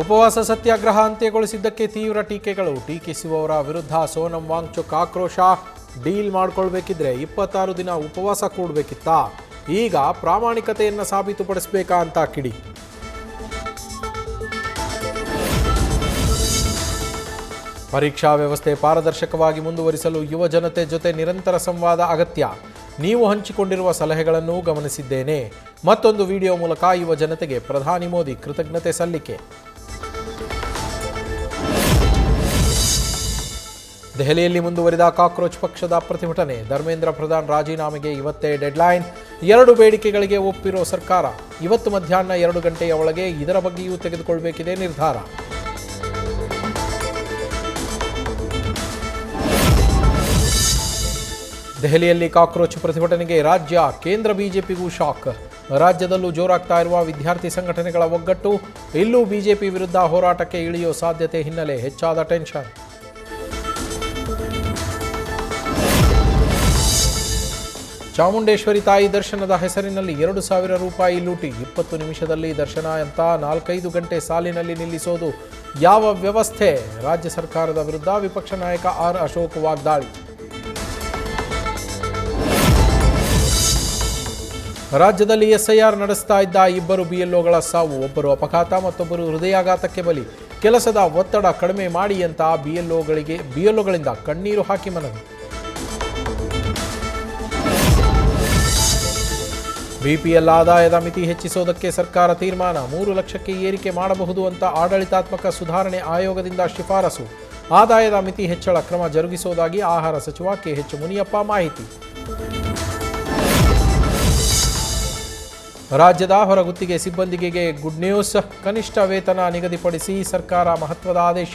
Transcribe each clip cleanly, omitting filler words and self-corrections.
ಉಪವಾಸ ಸತ್ಯಾಗ್ರಹ ಅಂತ್ಯಗೊಳಿಸಿದ್ದಕ್ಕೆ ತೀವ್ರ ಟೀಕೆಗಳು. ಟೀಕಿಸುವವರ ವಿರುದ್ಧ ಸೋನಂ ವಾಂಗ್ಚುಕ್ ಆಕ್ರೋಶ. ಡೀಲ್ ಮಾಡ್ಕೊಳ್ಬೇಕಿದ್ರೆ 26 ದಿನ ಉಪವಾಸ ಕೂಡಬೇಕಿತ್ತಾ? ಈಗ ಪ್ರಾಮಾಣಿಕತೆಯನ್ನು ಸಾಬೀತುಪಡಿಸಬೇಕಾ ಅಂತ ಕಿಡಿ. ಪರೀಕ್ಷಾ ವ್ಯವಸ್ಥೆ ಪಾರದರ್ಶಕವಾಗಿ ಮುಂದುವರಿಸಲು ಯುವ ಜನತೆ ಜೊತೆ ನಿರಂತರ ಸಂವಾದ ಅಗತ್ಯ. ನೀವು ಹಂಚಿಕೊಂಡಿರುವ ಸಲಹೆಗಳನ್ನು ಗಮನಿಸಿದ್ದೇನೆ. ಮತ್ತೊಂದು ವಿಡಿಯೋ ಮೂಲಕ ಯುವ ಜನತೆಗೆ ಪ್ರಧಾನಿ ಮೋದಿ ಕೃತಜ್ಞತೆ ಸಲ್ಲಿಕೆ. ದೆಹಲಿಯಲ್ಲಿ ಮುಂದುವರಿದ ಕಾಕ್ರೋಚ್ ಪಕ್ಷದ ಪ್ರತಿಭಟನೆ. ಧರ್ಮೇಂದ್ರ ಪ್ರಧಾನ್ ರಾಜೀನಾಮೆಗೆ ಇವತ್ತೇ ಡೆಡ್ಲೈನ್. 2 ಬೇಡಿಕೆಗಳಿಗೆ ಒಪ್ಪಿರೋ ಸರ್ಕಾರ. ಇವತ್ತು ಮಧ್ಯಾಹ್ನ 2 ಗಂಟೆಯ ಒಳಗೆ ಇದರ ಬಗ್ಗೆಯೂ ತೆಗೆದುಕೊಳ್ಳಬೇಕಿದೆ ನಿರ್ಧಾರ. ದೆಹಲಿಯಲ್ಲಿ ಕಾಕ್ರೋಚ್ ಪ್ರತಿಭಟನೆಗೆ ರಾಜ್ಯ, ಕೇಂದ್ರ ಬಿಜೆಪಿಗೂ ಶಾಕ್. ರಾಜ್ಯದಲ್ಲೂ ಜೋರಾಗ್ತಾ ಇರುವ ವಿದ್ಯಾರ್ಥಿ ಸಂಘಟನೆಗಳ ಒಗ್ಗಟ್ಟು. ಇಲ್ಲೂ ಬಿಜೆಪಿ ವಿರುದ್ಧ ಹೋರಾಟಕ್ಕೆ ಇಳಿಯೋ ಸಾಧ್ಯತೆ ಹಿನ್ನೆಲೆ ಹೆಚ್ಚಾದ ಟೆನ್ಷನ್. ಚಾಮುಂಡೇಶ್ವರಿ ತಾಯಿ ದರ್ಶನದ ಹೆಸರಿನಲ್ಲಿ 2,000 ರೂಪಾಯಿ ಲೂಟಿ. 20 ನಿಮಿಷದಲ್ಲಿ ದರ್ಶನ ಅಂತ 4-5 ಗಂಟೆ ಸಾಲಿನಲ್ಲಿ ನಿಲ್ಲಿಸೋದು ಯಾವ ವ್ಯವಸ್ಥೆ? ರಾಜ್ಯ ಸರ್ಕಾರದ ವಿರುದ್ಧ ವಿಪಕ್ಷ ನಾಯಕ ಆರ್ ಅಶೋಕ್ ವಾಗ್ದಾಳಿ. ರಾಜ್ಯದಲ್ಲಿ ಎಸ್ಐಆರ್ ನಡೆಸ್ತಾ ಇದ್ದ 2 ಬಿಎಲ್ಒಗಳ ಸಾವು. ಒಬ್ಬರು ಅಪಘಾತ, ಮತ್ತೊಬ್ಬರು ಹೃದಯಾಘಾತಕ್ಕೆ ಬಲಿ. ಕೆಲಸದ ಒತ್ತಡ ಕಡಿಮೆ ಮಾಡಿ ಅಂತ ಬಿಎಲ್ಒಗಳಿಂದ ಕಣ್ಣೀರು ಹಾಕಿ ಮನವಿ. ಬಿಪಿಎಲ್ ಆದಾಯದ ಮಿತಿ ಹೆಚ್ಚಿಸೋದಕ್ಕೆ ಸರ್ಕಾರ ತೀರ್ಮಾನ. 3 ಲಕ್ಷಕ್ಕೆ ಏರಿಕೆ ಮಾಡಬಹುದು ಅಂತ ಆಡಳಿತಾತ್ಮಕ ಸುಧಾರಣೆ ಆಯೋಗದಿಂದ ಶಿಫಾರಸು. ಆದಾಯದ ಮಿತಿ ಹೆಚ್ಚಳ ಕ್ರಮ ಜರುಗಿಸುವುದಾಗಿ ಆಹಾರ ಸಚಿವ ಕೆಎಚ್ ಮುನಿಯಪ್ಪ ಮಾಹಿತಿ. ರಾಜ್ಯದ ಹೊರಗುತ್ತಿಗೆ ಸಿಬ್ಬಂದಿಗೆ ಗುಡ್ ನ್ಯೂಸ್. ಕನಿಷ್ಠ ವೇತನ ನಿಗದಿಪಡಿಸಿ ಸರ್ಕಾರ ಮಹತ್ವದ ಆದೇಶ.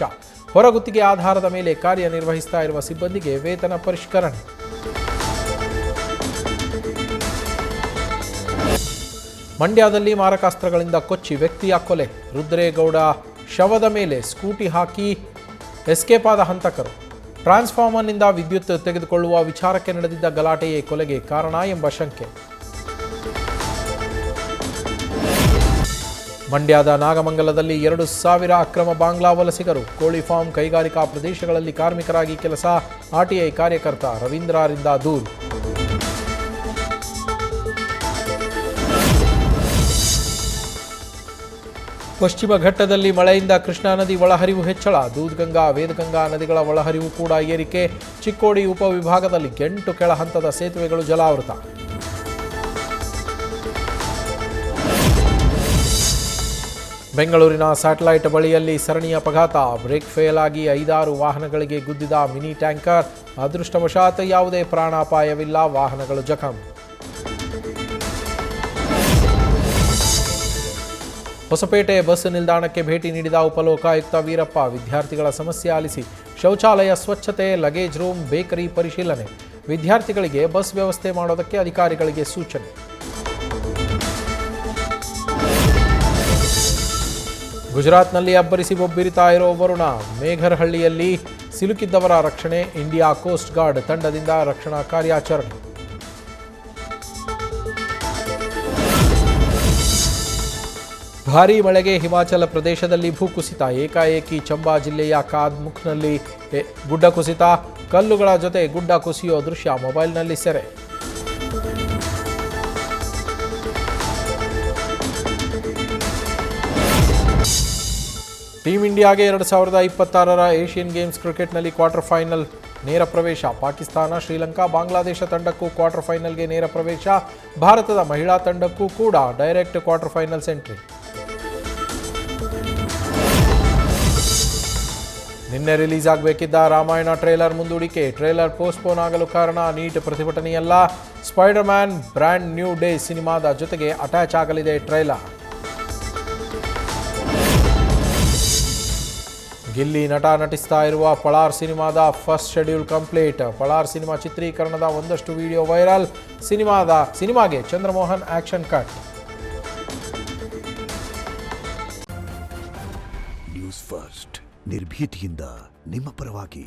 ಹೊರಗುತ್ತಿಗೆ ಆಧಾರದ ಮೇಲೆ ಕಾರ್ಯನಿರ್ವಹಿಸ್ತಾ ಇರುವ ಸಿಬ್ಬಂದಿಗೆ ವೇತನ ಪರಿಷ್ಕರಣೆ. ಮಂಡ್ಯದಲ್ಲಿ ಮಾರಕಾಸ್ತ್ರಗಳಿಂದ ಕೊಚ್ಚಿ ವ್ಯಕ್ತಿಯ ಕೊಲೆ. ರುದ್ರೇಗೌಡ ಶವದ ಮೇಲೆ ಸ್ಕೂಟಿ ಹಾಕಿ ಎಸ್ಕೇಪ್ ಆದ ಹಂತಕರು. ಟ್ರಾನ್ಸ್ಫಾರ್ಮರ್ನಿಂದ ವಿದ್ಯುತ್ ತೆಗೆದುಕೊಳ್ಳುವ ವಿಚಾರಕ್ಕೆ ನಡೆದಿದ್ದ ಗಲಾಟೆಯೇ ಕೊಲೆಗೆ ಕಾರಣ ಎಂಬ ಶಂಕೆ. ಮಂಡ್ಯದ ನಾಗಮಂಗಲದಲ್ಲಿ 2,000 ಅಕ್ರಮ ಬಾಂಗ್ಲಾ ವಲಸಿಗರು. ಕೋಳಿ ಫಾರ್ಮ್ ಕೈಗಾರಿಕಾ ಪ್ರದೇಶಗಳಲ್ಲಿ ಕಾರ್ಮಿಕರಾಗಿ ಕೆಲಸ. ಆರ್ಟಿಐ ಕಾರ್ಯಕರ್ತ ರವೀಂದ್ರರಿಂದ ದೂರು. ಪಶ್ಚಿಮ ಘಟ್ಟದಲ್ಲಿ ಮಳೆಯಿಂದ ಕೃಷ್ಣಾ ನದಿ ಒಳಹರಿವು ಹೆಚ್ಚಳ. ದೂದ್ಗಂಗಾ, ವೇದಗಂಗಾ ನದಿಗಳ ಒಳಹರಿವು ಕೂಡ ಏರಿಕೆ. ಚಿಕ್ಕೋಡಿ ಉಪವಿಭಾಗದಲ್ಲಿ 8 ಕೆಳ ಹಂತದ ಸೇತುವೆಗಳು ಜಲಾವೃತ. ಬೆಂಗಳೂರಿನ ಸ್ಯಾಟಲೈಟ್ ಬಳಿಯಲ್ಲಿ ಸರಣಿಯ ಅಪಘಾತ. ಬ್ರೇಕ್ ಫೇಲ್ ಆಗಿ 5-6 ವಾಹನಗಳಿಗೆ ಗುದ್ದಿದ ಮಿನಿ ಟ್ಯಾಂಕರ್. ಅದೃಷ್ಟವಶಾತ್ ಯಾವುದೇ ಪ್ರಾಣಾಪಾಯವಿಲ್ಲ. ವಾಹನಗಳು ಜಖಂ. ಹೊಸಪೇಟೆ ಬಸ್ ನಿಲ್ದಾಣಕ್ಕೆ ಭೇಟಿ ನೀಡಿದ ಉಪಲೋಕಾಯುಕ್ತ ವೀರಪ್ಪ. ವಿದ್ಯಾರ್ಥಿಗಳ ಸಮಸ್ಯೆ ಆಲಿಸಿ ಶೌಚಾಲಯ ಸ್ವಚ್ಛತೆ, ಲಗೇಜ್ ರೂಮ್, ಬೇಕರಿ ಪರಿಶೀಲನೆ. ವಿದ್ಯಾರ್ಥಿಗಳಿಗೆ ಬಸ್ ವ್ಯವಸ್ಥೆ ಮಾಡೋದಕ್ಕೆ ಅಧಿಕಾರಿಗಳಿಗೆ ಸೂಚನೆ. ಗುಜರಾತ್ನಲ್ಲಿ ಅಬ್ಬರಿಸಿ ಬೊಬ್ಬಿರಿತಾ ಇರೋ ವರುಣ. ಮೇಘರ್ಹಳ್ಳಿಯಲ್ಲಿ ಸಿಲುಕಿದ್ದವರ ರಕ್ಷಣೆ. ಇಂಡಿಯಾ ಕೋಸ್ಟ್ ಗಾರ್ಡ್ ತಂಡದಿಂದ ರಕ್ಷಣಾ ಕಾರ್ಯಾಚರಣೆ. ಭಾರೀ ಮಳೆಗೆ ಹಿಮಾಚಲ ಪ್ರದೇಶದಲ್ಲಿ ಭೂಕುಸಿತ. ಏಕಾಏಕಿ ಚಂಬಾ ಜಿಲ್ಲೆಯ ಕಾದ್ಮುಖ್ನಲ್ಲಿ ಗುಡ್ಡ ಕುಸಿತ. ಕಲ್ಲುಗಳ ಜೊತೆ ಗುಡ್ಡ ಕುಸಿಯೋ ದೃಶ್ಯ ಮೊಬೈಲ್ನಲ್ಲಿ ಸೆರೆ. ಟೀಮ್ ಇಂಡಿಯಾಗೆ 2026 ಏಷ್ಯನ್ ಗೇಮ್ಸ್ ಕ್ರಿಕೆಟ್ನಲ್ಲಿ ಕ್ವಾರ್ಟರ್ ಫೈನಲ್ ನೇರ ಪ್ರವೇಶ. ಪಾಕಿಸ್ತಾನ, ಶ್ರೀಲಂಕಾ, ಬಾಂಗ್ಲಾದೇಶ ತಂಡಕ್ಕೂ ಕ್ವಾರ್ಟರ್ ಫೈನಲ್ಗೆ ನೇರ ಪ್ರವೇಶ. ಭಾರತದ ಮಹಿಳಾ ತಂಡಕ್ಕೂ ಕೂಡ ಡೈರೆಕ್ಟ್ ಕ್ವಾರ್ಟರ್ ಫೈನಲ್ಸ್ ಎಂಟ್ರಿ. ನಿನ್ನೆ ರಿಲೀಸ್ ಆಗಬೇಕಿದ್ದ ರಾಮಾಯಣ ಟ್ರೇಲರ್ ಮುಂದೂಡಿಕೆ. ಟ್ರೇಲರ್ ಪೋಸ್ಟ್ಪೋನ್ ಆಗಲು ಕಾರಣ ನೀಟ್ ಪ್ರತಿಭಟನೆಯಲ್ಲ, Spider Man brand new day ಸಿನಿಮಾದ ಜೊತೆಗೆ ಅಟ್ಯಾಚ್ ಆಗಲಿದೆ ಟ್ರೇಲರ್. ಗಿಲ್ಲಿ ನಟ ನಟಿಸ್ತಾ ಇರುವ ಪಳಾರ್ ಸಿನಿಮಾದ ಫಸ್ಟ್ ಶೆಡ್ಯೂಲ್ ಕಂಪ್ಲೀಟ್. ಪಳಾರ್ ಸಿನಿಮಾ ಚಿತ್ರೀಕರಣದ ಒಂದಷ್ಟು ವಿಡಿಯೋ ವೈರಲ್. ಸಿನಿಮಾಗೆ Chandramohan action cut. News first ನಿರ್ಭೀತಿಯಿಂದ ನಿಮ್ಮ ಪರವಾಗಿ.